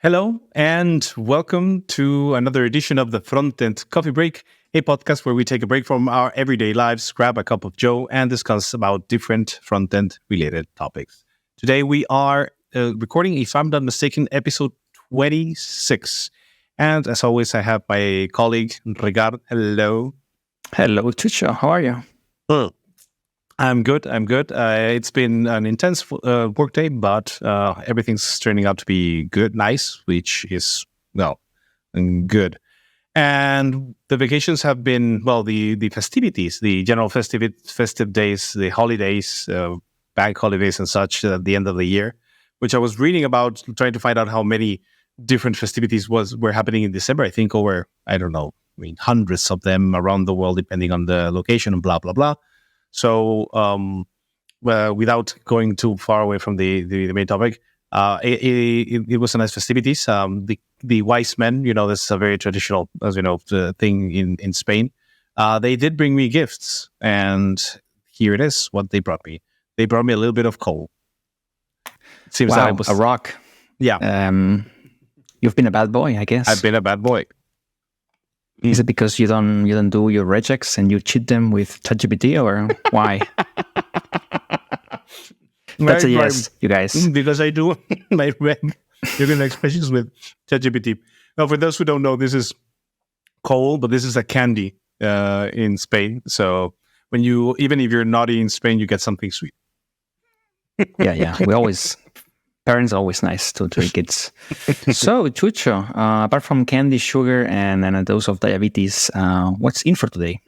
Hello, and welcome to another edition of the Frontend Coffee Break, a podcast where we take a break from our everyday lives, grab a cup of joe, and discuss about different front-end related topics. Today we are recording, if I'm not mistaken, episode 26. And as always, I have my colleague, Ricard. Hello. Hello, Tucho. How are you? I'm good. It's been an intense work day, but everything's turning out to be good, nice, which is, good. And the vacations have been, the festivities, the general festive days, the holidays, bank holidays and such at the end of the year, which I was reading about, trying to find out how many different festivities were happening in December. I think over, hundreds of them around the world, depending on the location and blah, blah, blah. So, without going too far away from the main topic, it was a nice festivities. The wise men, this is a very traditional, as you know, thing in Spain. They did bring me gifts, and here it is. What they brought me. They brought me a little bit of coal. It seems that I was a rock. Yeah. You've been a bad boy, I guess. I've been a bad boy. Is it because you don't do your regex and you cheat them with ChatGPT, or why? That's a yes, you guys. Because I do my you're expressions with ChatGPT. Now, for those who don't know, this is coal, but this is a candy in Spain. So even if you're naughty in Spain, you get something sweet. Yeah. Parents are always nice to kids. So, Chucho, apart from candy, sugar, and a dose of diabetes, what's in for today?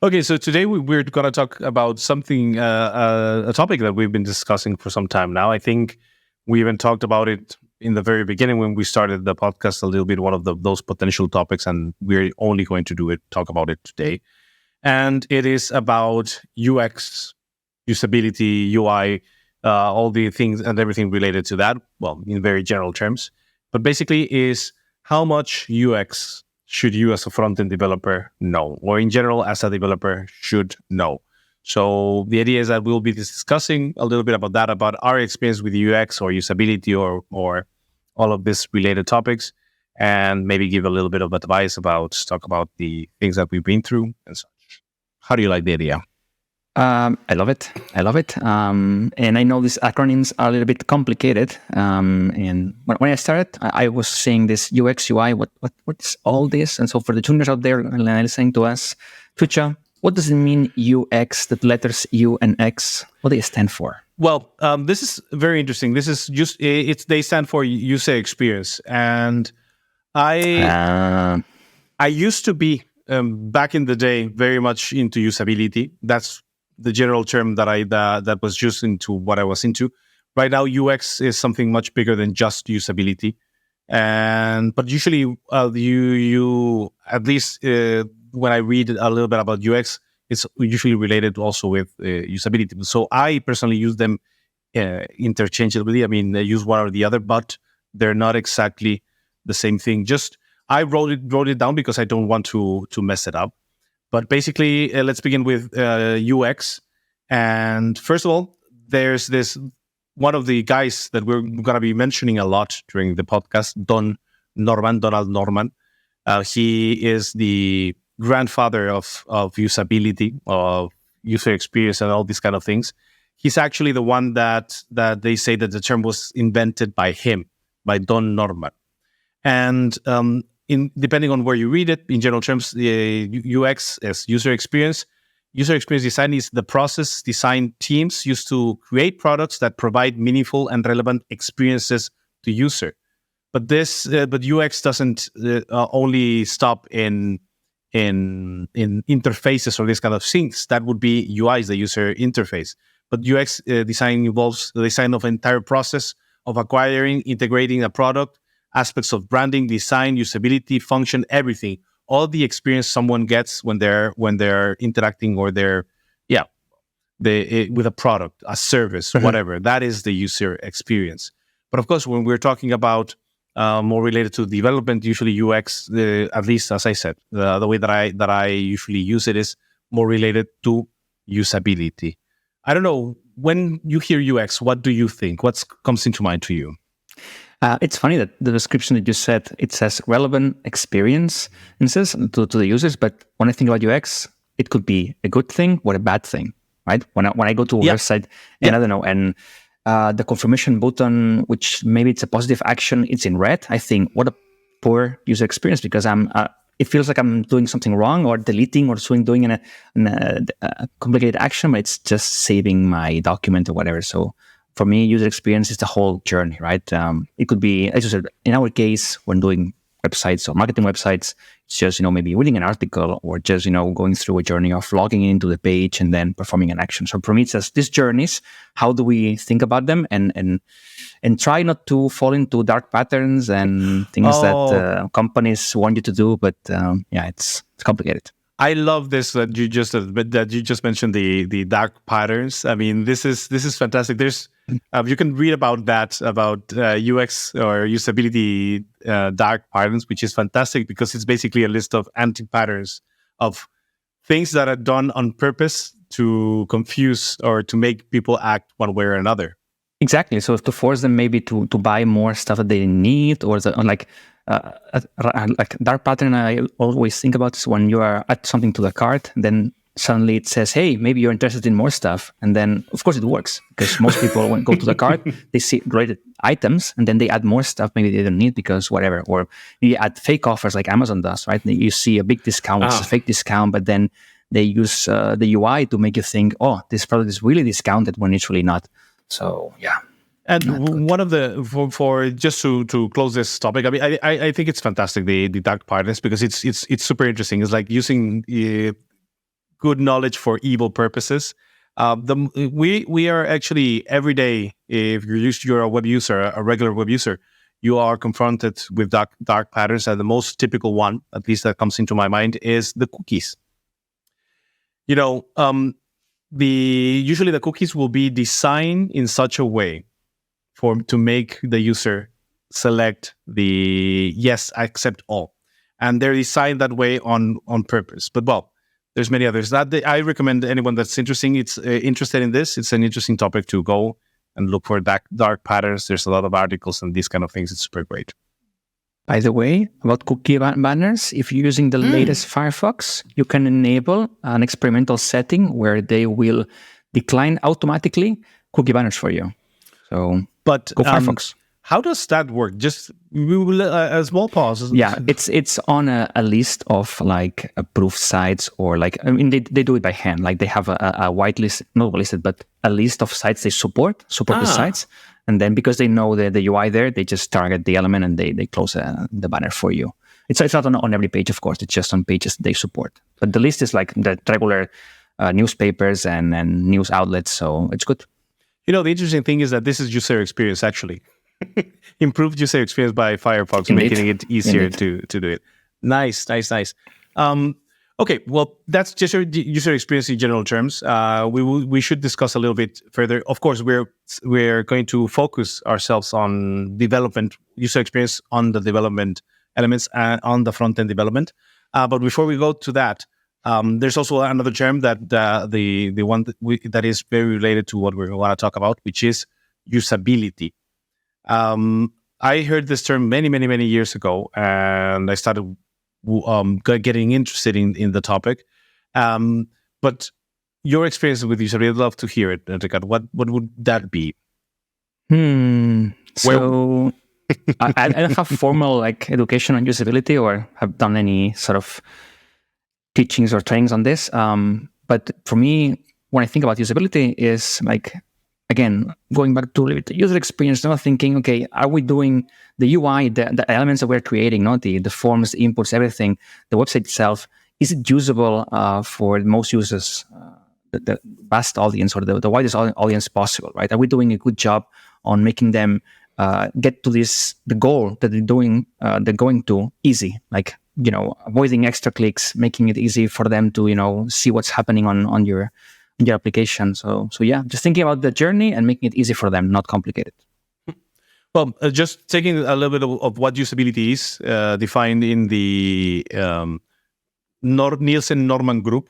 Okay, so today we're going to talk about something, a topic that we've been discussing for some time now. I think we even talked about it in the very beginning when we started the podcast, a little bit, one of those potential topics, and we're only going to talk about it today. And it is about UX, usability, UI, all the things and everything related to that, well, in very general terms. But basically is how much UX should you as a front-end developer know, or in general as a developer should know. So the idea is that we'll be discussing a little bit about that, about our experience with UX or usability or all of these related topics, and maybe give a little bit of advice talk about the things that we've been through and such. How do you like the idea? I love it. And I know these acronyms are a little bit complicated. And when I started, I was saying this UX, UI, what is all this? And so for the juniors out there listening to us, Tucha, what does it mean UX, the letters U and X? What do they stand for? Well, this is very interesting. This is they stand for user experience. And I used to be, back in the day, very much into usability. That's the general term that was just into what I was into. Right now, UX is something much bigger than just usability, but usually you at least when I read a little bit about UX, it's usually related also with usability. So I personally use them interchangeably. I mean, they use one or the other, but they're not exactly the same thing. Just I wrote it down because I don't want to mess it up. But basically, let's begin with UX. And first of all, there's this one of the guys that we're going to be mentioning a lot during the podcast, Donald Norman. He is the grandfather of usability, of user experience, and all these kind of things. He's actually the one that they say that the term was invented by him, by Don Norman. And depending on where you read it, in general terms, UX is user experience. User experience design is the process design teams used to create products that provide meaningful and relevant experiences to user. But UX doesn't only stop in interfaces or this kind of things. That would be UI, is the user interface. But UX design involves the design of an entire process of acquiring, integrating a product, aspects of branding, design, usability, function, everything. All the experience someone gets when they're interacting or with a product, a service, whatever. That is the user experience. But of course, when we're talking about more related to development, usually UX, at least as I said, the way that I usually use it is more related to usability. I don't know, when you hear UX, what do you think? What comes into mind to you? It's funny that the description that you said, it says relevant experiences to the users. But when I think about UX, it could be a good thing or a bad thing, right? When I go to a website and I don't know, and the confirmation button, which maybe it's a positive action, it's in red. I think, what a poor user experience, because it feels like I'm doing something wrong or deleting or doing a complicated action, but it's just saving my document or whatever. So for me, user experience is the whole journey, right? It could be, as you said, in our case, when doing websites or marketing websites, it's just, maybe reading an article or just, going through a journey of logging into the page and then performing an action. So for me, it's just these journeys. How do we think about them and try not to fall into dark patterns and things that companies want you to do? But it's complicated. I love this that you just mentioned the dark patterns. I mean, this is fantastic. There's you can read about that, about UX or usability dark patterns, which is fantastic because it's basically a list of anti-patterns of things that are done on purpose to confuse or to make people act one way or another. Exactly. So to force them maybe to buy more stuff that they need, or like dark pattern I always think about is when you are add something to the cart, then suddenly it says, hey, maybe you're interested in more stuff. And then, of course, it works because most people, when go to the cart, they see rated items and then they add more stuff maybe they don't need because whatever. Or you add fake offers like Amazon does, right? You see a big discount, which is a fake discount, but then they use the UI to make you think, oh, this product is really discounted when it's really not. So, yeah. And one of the for just to close this topic, I mean, I think it's fantastic the dark patterns because it's super interesting. It's like using good knowledge for evil purposes. We are actually every day, if you're a web user, a regular web user, you are confronted with dark patterns, and the most typical one, at least that comes into my mind, is the cookies. Usually the cookies will be designed in such a way to make the user select the yes, I accept all. And they're designed that way on purpose. But there's many others. That I recommend anyone that's interested in this. It's an interesting topic to go and look for dark patterns. There's a lot of articles and these kind of things. It's super great. By the way, about cookie banners, if you're using the latest Firefox, you can enable an experimental setting where they will decline automatically cookie banners for you. So, but go Firefox. How does that work? Just a small pause. Yeah, it's on a list of like approved sites, or like, I mean, they do it by hand. Like they have a white list, not listed, but a list of sites they support the sites. And then because they know the UI there, they just target the element and they close the banner for you. It's not on every page, of course. It's just on pages they support. But the list is like the regular newspapers and news outlets, so it's good. The interesting thing is that this is user experience, actually. Improved user experience by Firefox, making it easier to do it. Nice. Okay, well, that's just user experience in general terms. We should discuss a little bit further. Of course, we're going to focus ourselves on development, user experience on the development elements and on the front-end development. But before we go to that, there's also another term that the one that is very related to what we want to talk about, which is usability. I heard this term many years ago, and I started getting interested in the topic. But your experience with usability, I'd love to hear it, Jakob. What would that be? So I don't have formal education on usability or have done any sort of teachings or trainings on this. But for me, when I think about usability, is like, again, going back to the user experience, not thinking, okay, are we doing the UI, the elements that we're creating, not the forms, the inputs, everything, the website itself, is it usable for most users, the vast audience or the widest audience possible, right? Are we doing a good job on making them get to the goal that they're going to easy, like, avoiding extra clicks, making it easy for them to, see what's happening on your application. So yeah, just thinking about the journey and making it easy for them, not complicated. Well, just taking a little bit of what usability is defined in the Nielsen Norman group.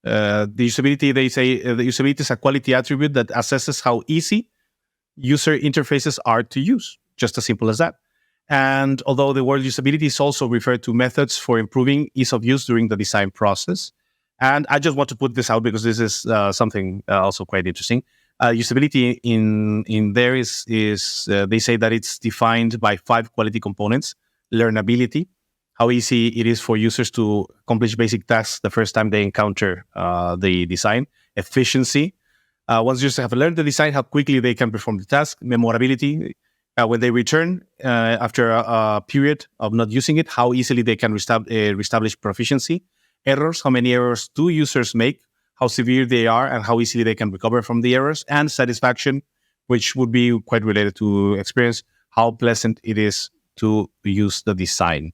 The usability, they say, the usability is a quality attribute that assesses how easy user interfaces are to use. just as simple as that. And although the word usability is also referred to methods for improving ease of use during the design process. And I just want to put this out because this is something also quite interesting. Usability in there is they say that it's defined by 5 quality components: learnability, how easy it is for users to accomplish basic tasks the first time they encounter the design; efficiency, once users have learned the design, how quickly they can perform the task; memorability, when they return after a period of not using it, how easily they can reestablish proficiency; errors, how many errors do users make, how severe they are, and how easily they can recover from the errors; and satisfaction, which would be quite related to experience, how pleasant it is to use the design.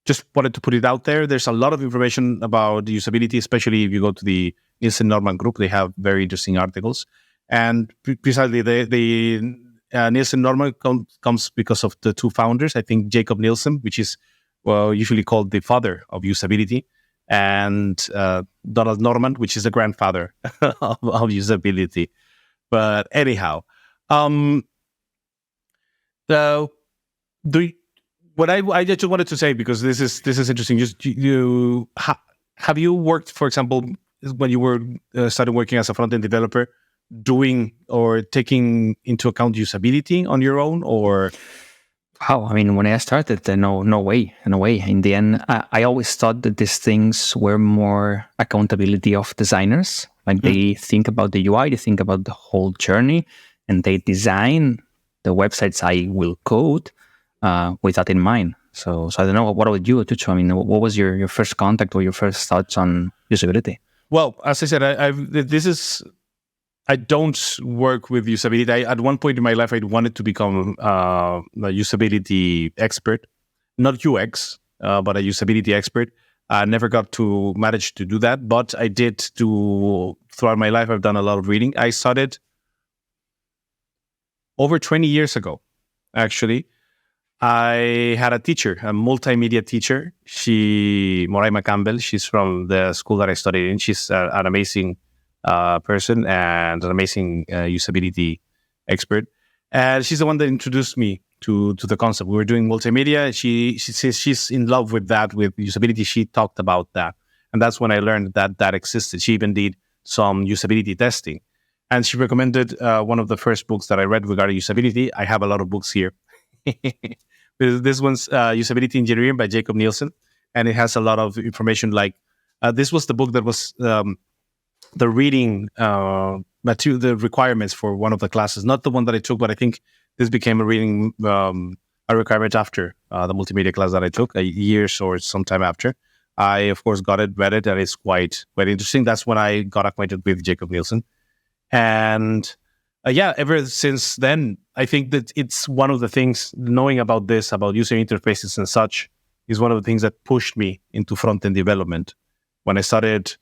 Just wanted to put it out there. There's a lot of information about usability, especially if you go to the Nielsen Norman group. They have very interesting articles. And precisely, the Nielsen Norman comes because of the 2 founders. I think Jakob Nielsen, which is usually called the father of usability, and Donald Norman, which is the grandfather of usability. But anyhow, what I just wanted to say, because this is interesting. Just have you worked, for example, when you were started working as a front-end developer, doing or taking into account usability on your own, or? Wow, I mean, when I started, no way. In the end, I always thought that these things were more accountability of designers. Like they think about the UI, they think about the whole journey, and they design the websites I will code with that in mind. So I don't know, what about you, Tucho? I mean, what was your first contact or your first thoughts on usability? Well, as I said, I don't work with usability. At one point in my life, I wanted to become a usability expert, not UX, but a usability expert. I never got to manage to do that, but I did throughout my life. I've done a lot of reading. I started over 20 years ago, actually. I had a teacher, a multimedia teacher. Moraima Campbell, she's from the school that I studied in. She's an amazing person and an amazing usability expert. And she's the one that introduced me to the concept. We were doing multimedia. She says she's in love with that, with usability. She talked about that. And that's when I learned that existed. She even did some usability testing. And she recommended one of the first books that I read regarding usability. I have a lot of books here. This one's Usability Engineering by Jakob Nielsen. And it has a lot of information like, this was the book that was the reading material, the requirements for one of the classes. Not the one that I took, but I think this became a reading a requirement after the multimedia class that I took, years or sometime after. I, of course, read it, and it's quite interesting. That's when I got acquainted with Jakob Nielsen. And ever since then, I think that it's one of the things, knowing about this, about user interfaces and such, is one of the things that pushed me into front-end development. When I started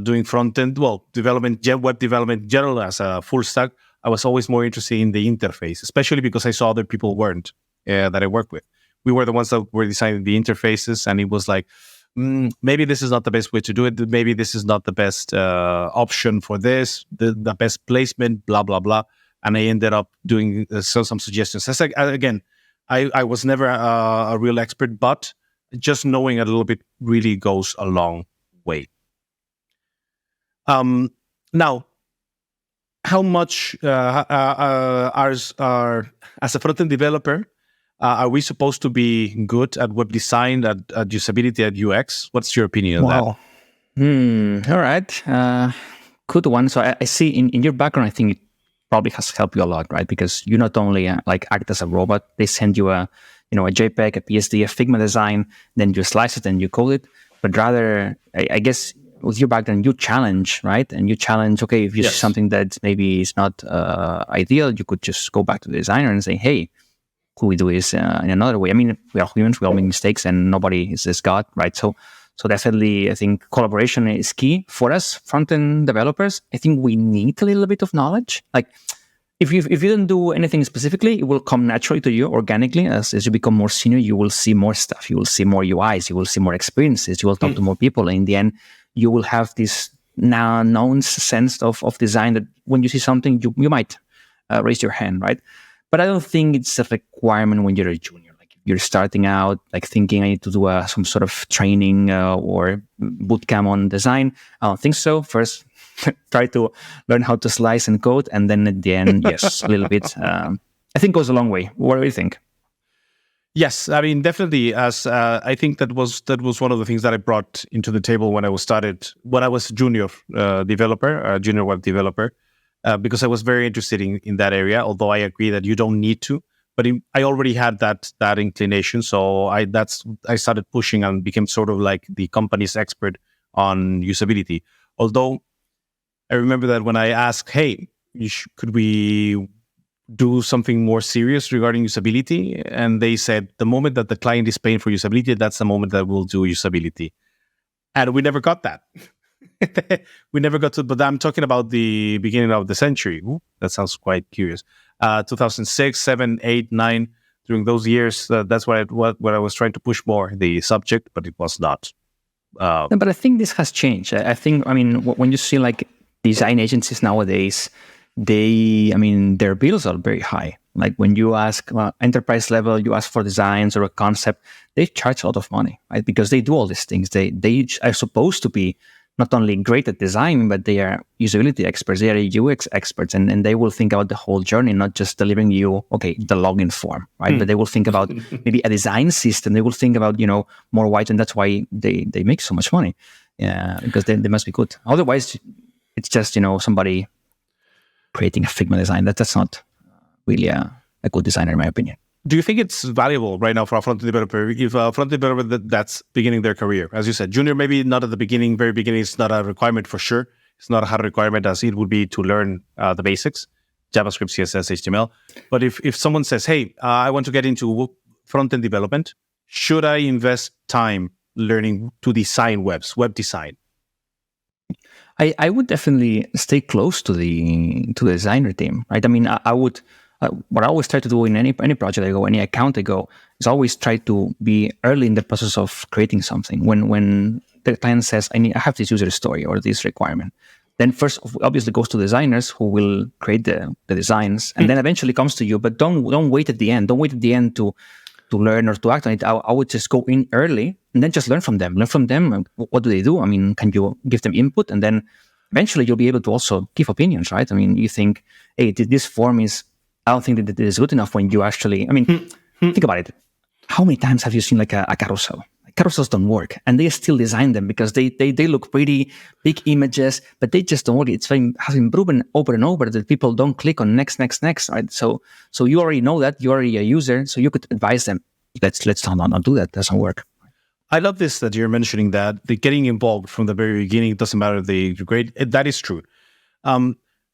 doing front-end, development, web development in general as a full stack, I was always more interested in the interface, especially because I saw other people weren't, that I worked with. We were the ones that were designing the interfaces, and it was like, maybe this is not the best way to do it. Maybe this is not the best option for this, the best placement, blah, blah, blah. And I ended up doing some suggestions. That's like, again, I was never a real expert, but just knowing a little bit really goes a long way. Now, how much are as a front-end developer, are we supposed to be good at web design, at usability, at UX? What's your opinion on that? All right. Good one. So I see in your background, I think it probably has helped you a lot, right? Because you not only act as a robot, they send you a JPEG, a PSD, a Figma design, then you slice it and you code it. But rather, I guess with your background, you challenge, right? And you challenge, okay, if you see something that maybe is not ideal, you could just go back to the designer and say, hey, could we do this in another way? I mean, we are humans, we all make mistakes, and nobody is this God, right? So definitely, I think collaboration is key for us front-end developers. I think we need a little bit of knowledge. Like, if you don't do anything specifically, it will come naturally to you organically. As you become more senior, you will see more stuff. You will see more UIs. You will see more experiences. You will talk to more people. And in the end, you will have this now known sense of design that when you see something, you might raise your hand, right? But I don't think it's a requirement when you're a junior. Like if you're starting out, like thinking I need to do some sort of training or bootcamp on design. I don't think so. First, try to learn how to slice and code, and then at the end, yes, a little bit. I think goes a long way. What do you think? Yes, I mean definitely. As I think that was one of the things that I brought into the table when I was junior developer, junior web developer, because I was very interested in that area. Although I agree that you don't need to, but I already had that inclination. So I started pushing and became sort of like the company's expert on usability. Although I remember that when I asked, "Hey, could we do something more serious regarding usability?" And they said, the moment that the client is paying for usability, that's the moment that we'll do usability. And we never got that. We never got to, but I'm talking about the beginning of the century. Ooh, that sounds quite curious. 2006, 7, 8, 9, during those years, that's what I was trying to push more, the subject, but it was not. No, but I think this has changed. I think, when you see like design agencies nowadays, their bills are very high. Like when you ask enterprise level, you ask for designs or a concept, they charge a lot of money, right? Because they do all these things. They are supposed to be not only great at design, but they are usability experts. They are UX experts, and they will think about the whole journey, not just delivering you, the login form, right? But they will think about maybe a design system. They will think about, more wide, and that's why they make so much money. Yeah, because they must be good. Otherwise, it's just, somebody creating a Figma design. That's not really a good designer, in my opinion. Do you think it's valuable right now for a front-end developer? If a front-end developer that's beginning their career, as you said, junior, maybe not at the beginning, very beginning, it's not a requirement for sure. It's not a hard requirement as it would be to learn the basics, JavaScript, CSS, HTML. But if someone says, hey, I want to get into front-end development, should I invest time learning to design web design? I would definitely stay close to the designer team, right? I would. What I always try to do in any project I go, any account I go, is always try to be early in the process of creating something. When the client says, I have this user story or this requirement, then first obviously goes to designers who will create the designs, and then eventually comes to you. But don't wait at the end. Don't wait at the end to learn or to act on it. I would just go in early and then just learn from them. What do they do? Can you give them input? And then eventually you'll be able to also give opinions, right? You think, hey, this form is, I don't think that it is good enough when you actually, think about it. How many times have you seen like a carousel? Carousels don't work, and they still design them because they look pretty, big images, but they just don't work. Has been proven over and over that people don't click on next, right? So you already know that, you're already a user, so you could advise them, let's not do that. Doesn't work. I love this that you're mentioning that the getting involved from the very beginning, it doesn't matter the grade. That is true.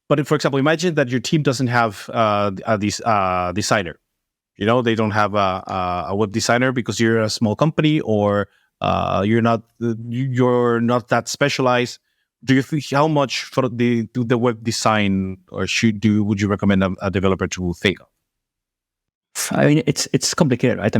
But for example, imagine that your team doesn't have a designer. They don't have a web designer because you're a small company, or you're not that specialized. Do you think how much for the web design, or would you recommend a developer to think of? It's complicated, right?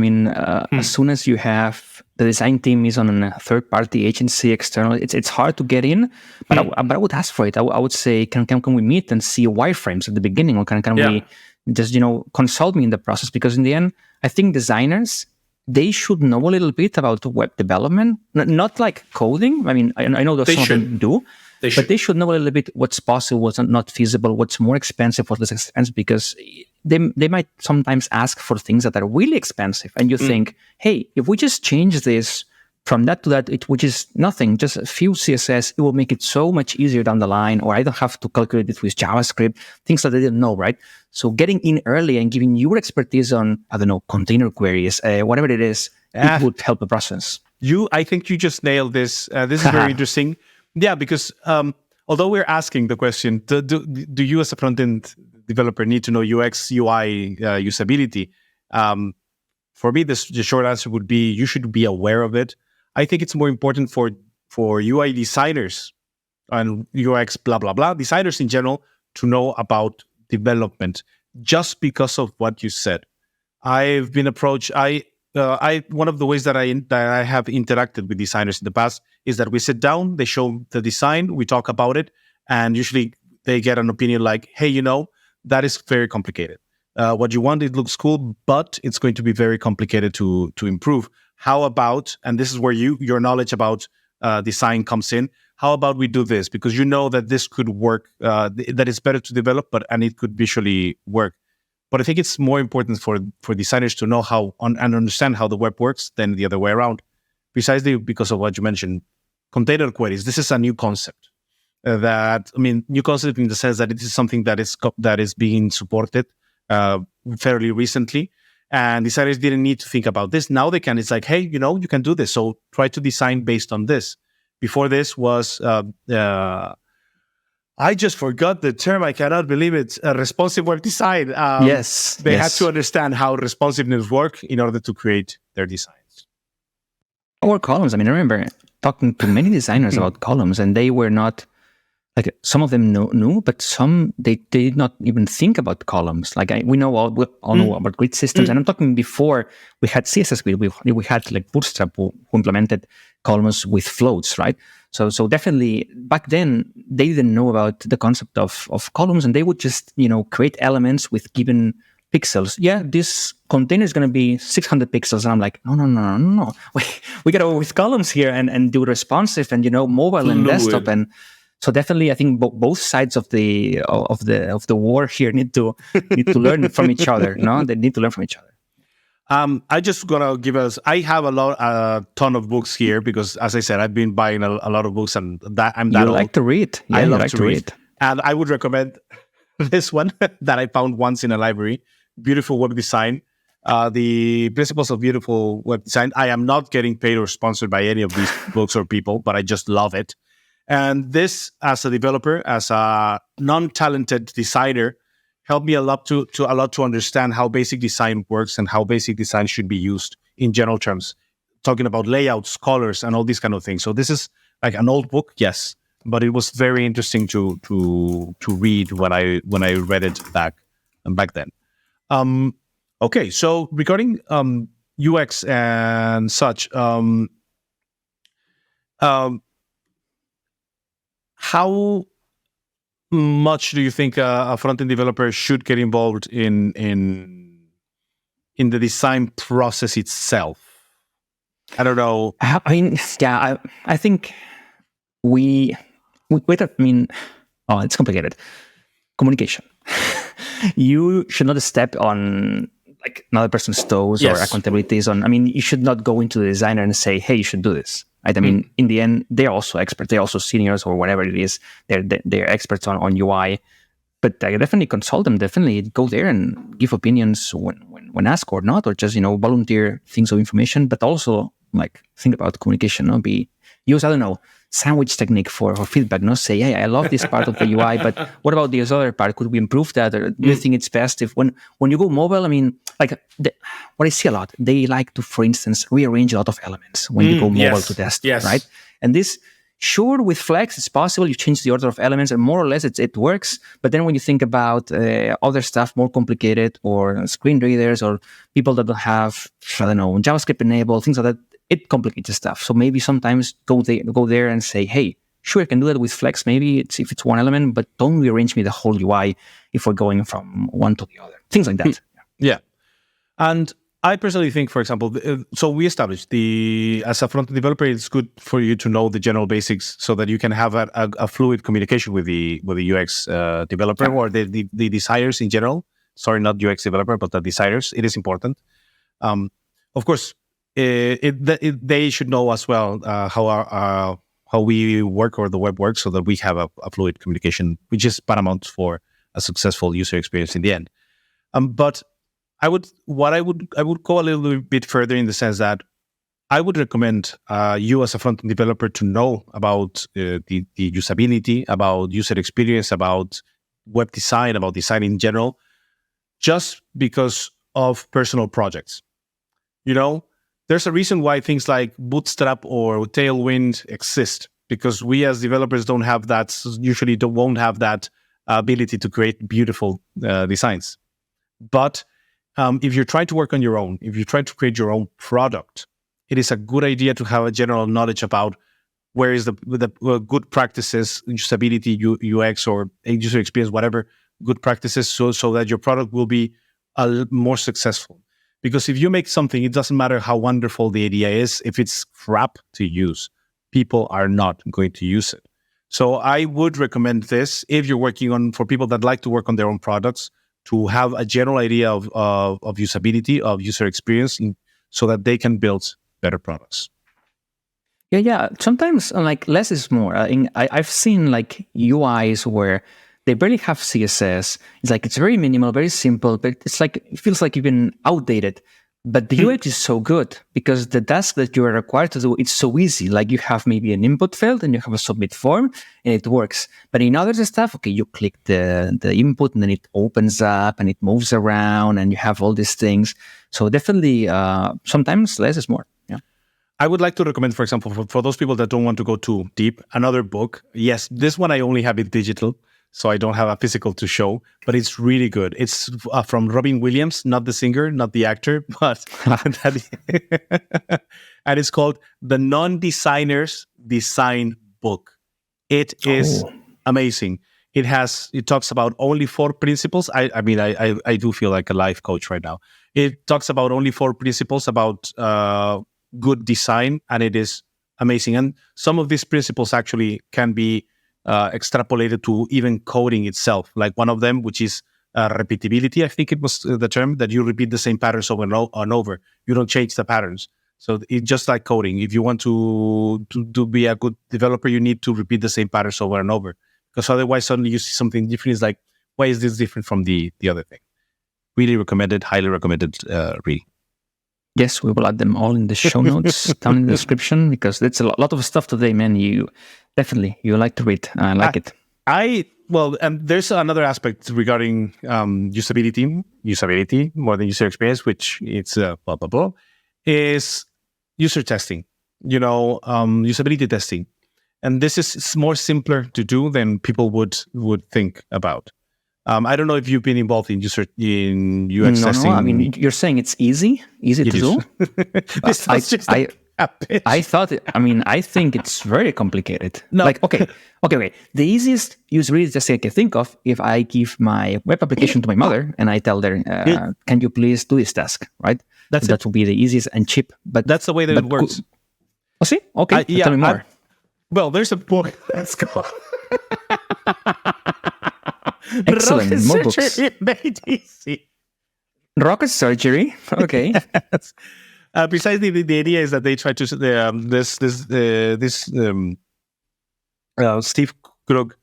As soon as you have the design team is on a third-party agency, external, it's hard to get in. But I would ask for it. I would say, can we meet and see wireframes at the beginning, or can we just consult me in the process? Because in the end, I think designers, they should know a little bit about web development, not like coding. I know that some of them do. But they should know a little bit what's possible, what's not feasible, what's more expensive, what's less expensive, because they might sometimes ask for things that are really expensive. And you think, hey, if we just change this from that to that, which is nothing, just a few CSS, it will make it so much easier down the line, or I don't have to calculate it with JavaScript, things that they didn't know, right? So getting in early and giving your expertise on, container queries, whatever it is, it would help the process. I think you just nailed this. This is very interesting. Yeah, because although we're asking the question, do you as a front-end developer need to know UX, UI, usability? For me, the short answer would be you should be aware of it. I think it's more important for UI designers and UX, blah, blah, blah, designers in general to know about development, just because of what you said. I've been approached. One of the ways that I have interacted with designers in the past is that we sit down, they show the design, we talk about it, and usually they get an opinion like, hey, that is very complicated. what you want. It looks cool, but it's going to be very complicated to improve. How about, and this is where your knowledge about design comes in. How about we do this? Because you know that this could work, that it's better to develop, and it could visually work. But I think it's more important for designers to know how and understand how the web works than the other way around. Precisely because of what you mentioned, container queries. This is a new concept. New concept in the sense that it is something that is being supported fairly recently, and designers didn't need to think about this. Now they can. It's like, hey, you can do this. So try to design based on this. Before this was, I just forgot the term. I cannot believe it. Responsive web design. They had to understand how responsiveness work in order to create their designs. Or columns. I remember talking to many designers about columns, and they were not, like, some of them knew, but some they did not even think about columns. Like we all know about grid systems, and I'm talking before we had CSS grid. We had like Bootstrap who implemented columns with floats, right? So definitely back then they didn't know about the concept of columns, and they would just create elements with given pixels. Yeah, this container is going to be 600 pixels, and I'm like, no. We got to go with columns here and do responsive and mobile and desktop. And so definitely, I think both sides of the war here need to learn from each other. No, they need to learn from each other. I just gonna give us. I have a ton of books here because, as I said, I've been buying a lot of books, and You like to read. Yeah, I love to read, and I would recommend this one that I found once in a library. Beautiful Web Design. The Principles of Beautiful Web Design. I am not getting paid or sponsored by any of these books or people, but I just love it. And this, as a developer, as a non-talented designer, helped me a lot to understand how basic design works and how basic design should be used in general terms, talking about layouts, colors, and all these kind of things. So this is like an old book, yes, but it was very interesting to read when I read it back then. Okay, so regarding UX and such, how much do you think a front-end developer should get involved in the design process itself? I don't know. I think it's complicated. Communication. You should not step on like another person's toes or accountabilities on. You should not go into the designer and say, hey, you should do this. Right? In the end, they're also experts. They're also seniors or whatever it is. They're experts on UI. But I definitely consult them. Definitely go there and give opinions when asked or not, or just volunteer things of information. But also like think about communication. Use sandwich technique for feedback. Say, hey, I love this part of the UI, but what about this other part? Could we improve that? Or do you think it's best if when you go mobile? What I see a lot, they like to, for instance, rearrange a lot of elements when you go mobile to test, right? And this, sure, with Flex, it's possible. You change the order of elements, and more or less it works. But then when you think about other stuff, more complicated, or screen readers, or people that don't have, JavaScript enabled, things like that, it complicates the stuff. So maybe sometimes go there and say, hey, sure, I can do that with Flex. Maybe if it's one element, but don't rearrange me the whole UI if we're going from one to the other. Things like that. Yeah. And I personally think, for example, so we established as a front-end developer, it's good for you to know the general basics so that you can have a fluid communication with the UX developer or the designers in general. Sorry, not UX developer, but the designers. It is important. Of course, they should know as well how we work or the web works, so that we have a fluid communication, which is paramount for a successful user experience in the end. But I would go a little bit further in the sense that I would recommend you as a front-end developer to know about the usability, about user experience, about web design, about design in general, just because of personal projects. There's a reason why things like Bootstrap or Tailwind exist, because we as developers won't have that ability to create beautiful designs. But if you're trying to work on your own, if you're trying to create your own product, it is a good idea to have a general knowledge about where is the good practices, usability, UX, or user experience, whatever good practices, so that your product will be more successful. Because if you make something, it doesn't matter how wonderful the idea is. If it's crap to use, people are not going to use it. So I would recommend this if you're working for people that like to work on their own products, to have a general idea of usability, of user experience, so that they can build better products. Yeah. Sometimes like less is more. I've seen like UIs where they barely have CSS. It's like it's very minimal, very simple, but it's like it feels like even outdated. But the UX is so good because the task that you are required to do, it's so easy. Like you have maybe an input field and you have a submit form and it works. But in other stuff, okay, you click the input and then it opens up and it moves around and you have all these things. So definitely sometimes less is more. Yeah. I would like to recommend, for example, for those people that don't want to go too deep, another book. Yes, this one I only have it digital, so I don't have a physical to show, but it's really good. It's from Robin Williams, not the singer, not the actor, but and it's called The Non-Designer's Design Book. It is amazing. It talks about only 4 principles. I mean, I do feel like a life coach right now. It talks about only 4 principles about good design, and it is amazing. And some of these principles actually can be extrapolated to even coding itself. Like one of them, which is repeatability. I think it was the term that you repeat the same patterns over and over. You don't change the patterns. So it's just like coding. If you want to be a good developer, you need to repeat the same patterns over and over. Because otherwise, suddenly you see something different. It's like, why is this different from the other thing? Really recommended, highly recommended, really. Yes, we will add them all in the show notes down in the description, because that's a lot of stuff today, man. You like to read. I like it. And there's another aspect regarding usability more than user experience, which it's blah, blah, blah, is user testing, usability testing. And this is more simpler to do than people would think about. I don't know if you've been involved in UX testing. No. I mean, you're saying it's easy to do. I thought. I think it's very complicated. No. Like, okay. The easiest usability testing I can think of, if I give my web application to my mother and I tell her, "Can you please do this task?" Right? That will be the easiest and cheap. But that's the way that it works. Oh, see? Okay. Tell me more. There's a book. Let's go. Excellent. More books. Made easy. Rocket surgery. Okay. Precisely, the idea is that they try to Steve Krug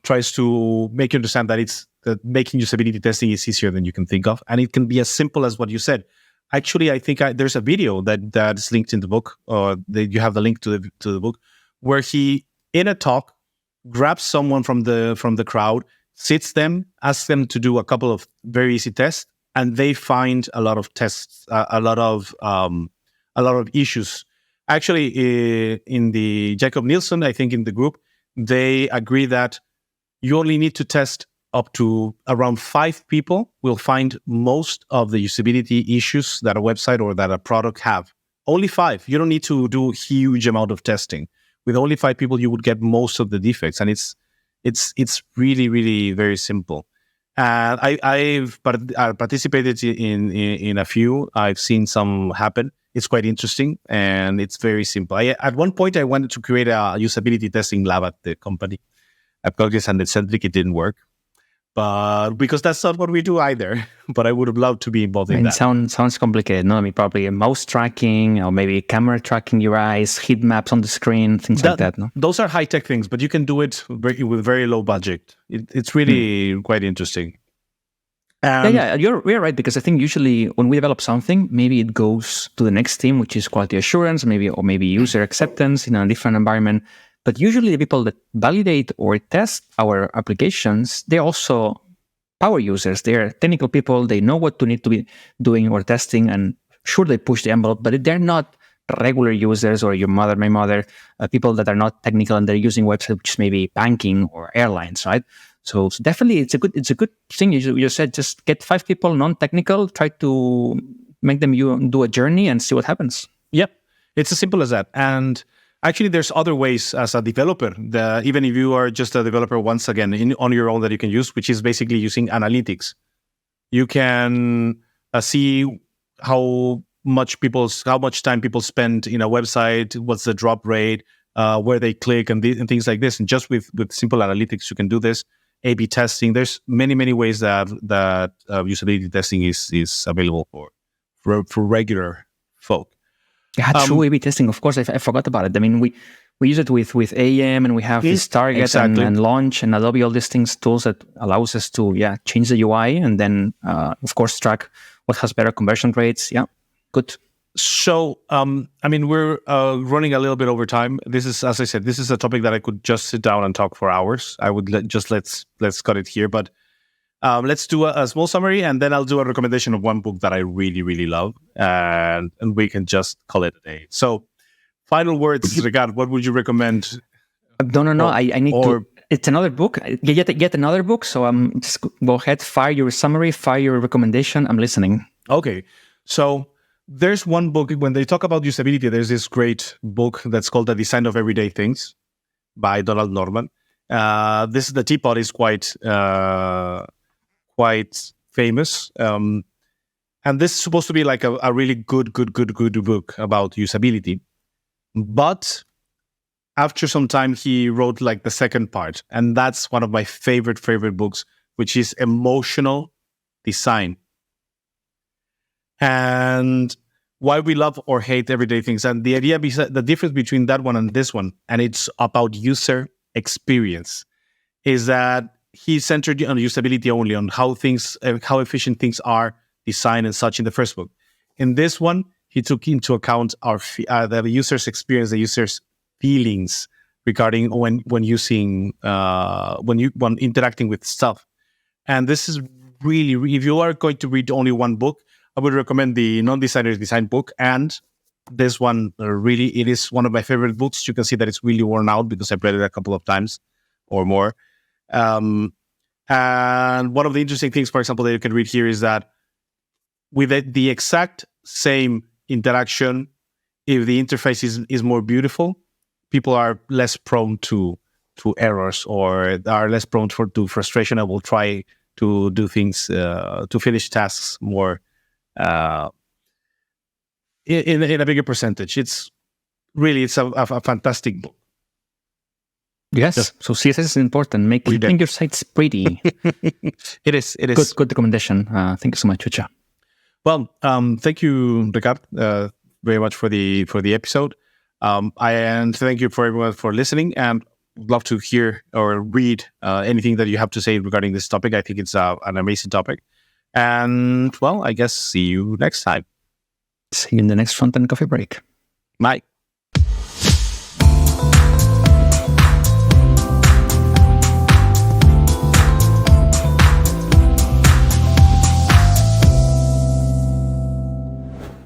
tries to make you understand that making usability testing is easier than you can think of, and it can be as simple as what you said. Actually, I think there's a video that's linked in the book, or you have the link to the book, where he, in a talk, grabs someone from the crowd, sits them, asks them to do a couple of very easy tests, and they find a lot of tests, a lot of issues. Actually, in the Jakob Nielsen, I think in the group, they agree that you only need to test up to around 5 people will find most of the usability issues that a website or that a product have. Only 5. You don't need to do a huge amount of testing. With only 5 people, you would get most of the defects, and it's really, really very simple. And I've participated in a few. I've seen some happen. It's quite interesting, and it's very simple. At one point, I wanted to create a usability testing lab at the company. I plugged this and it didn't work. But because that's not what we do either. But I would have loved to be involved in that. Sounds complicated. No, probably a mouse tracking, or maybe camera tracking your eyes, heat maps on the screen, things like that. No, those are high tech things, but you can do it with very low budget. It's really quite interesting. You're right, because I think usually when we develop something, maybe it goes to the next team, which is quality assurance, maybe user acceptance in a different environment. But usually the people that validate or test our applications, they're also power users. They're technical people. They know what to need to be doing or testing, and sure, they push the envelope, but they're not regular users or my mother, people that are not technical and they're using websites, which is maybe banking or airlines, right? So definitely it's a good thing. You said just get 5 people, non-technical, try to make them do a journey and see what happens. Yep. It's as simple as that. And actually, there's other ways as a developer, even if you are just a developer, once again, on your own, that you can use, which is basically using analytics. You can see how much time people spend in a website, what's the drop rate, where they click, and things like this. And just with simple analytics, you can do this. A/B testing. There's many ways that usability testing is available for regular folk. Yeah, true A/B testing. Of course, I forgot about it. I mean, we use it with AM, and we have this Target and Launch and Adobe, all these things, tools that allows us to change the UI and then of course track what has better conversion rates. Yeah, good. So, I mean, we're running a little bit over time. This is, as I said, this is a topic that I could just sit down and talk for hours. I would let's cut it here, but let's do a small summary, and then I'll do a recommendation of one book that I really love, and we can just call it a day. So, final words, Ricardo. What would you recommend? No. I need to. It's another book. Yet another book. So just go ahead. Fire your summary. Fire your recommendation. I'm listening. Okay. So there's one book, when they talk about usability, there's this great book that's called The Design of Everyday Things by Donald Norman. The teapot is quite famous. And this is supposed to be like a really good book about usability. But after some time, he wrote like the second part. And that's one of my favorite books, which is Emotional Design. And why we love or hate everyday things. And the idea, the difference between that one and this one, and it's about user experience, is that he centered on usability only, on how efficient things are designed and such in the first book. In this one, he took into account the user's experience, the user's feelings regarding when interacting with stuff. And this is really, if you are going to read only one book, I would recommend the Non-Designer's Design book. And this one, it is one of my favorite books. You can see that it's really worn out because I've read it a couple of times or more. And one of the interesting things, for example, that you can read here is that with the exact same interaction, if the interface is more beautiful, people are less prone to errors, or are less prone to frustration, and will try to do things, to finish tasks more in a bigger percentage. It's a fantastic book. Yes. So CSS is important. Make your sites pretty. It is. Good recommendation. Thank you so much, Chucha. Well, thank you, Jakob, very much for the episode. And thank you for everyone for listening. And would love to hear or read anything that you have to say regarding this topic. I think it's an amazing topic. And well, I guess see you next time. See you in the next Frontend Coffee Break. Bye.